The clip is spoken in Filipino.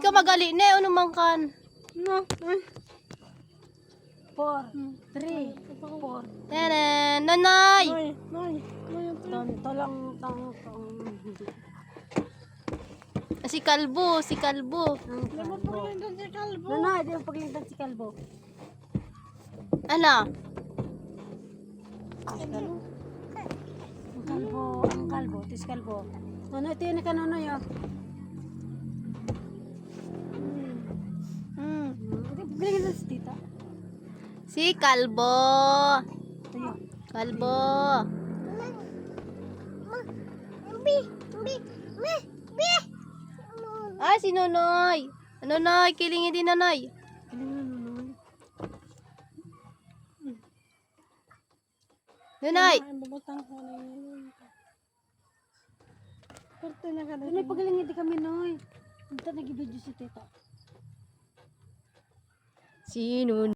ka magali ne, ano man kan? No, 4, 3, 4. Tanan, nanay! Noy. Talang. Si Kalbo, si Kalbo. Nanay, di mo paglingtan si Kalbo. Ano? Ang kalbo, tis kalbo. Ano, ito yun ka nonoy, oh. Hindi, paglingtan si tita. Si Kalbo. Ito yun. Kalbo. Ah, si Nonoy. Nonoy, kilingin din Nonoy. Nonoy. Noy, paglingin di kami, noy. Ito, nag-video si tita. Si Nonoy.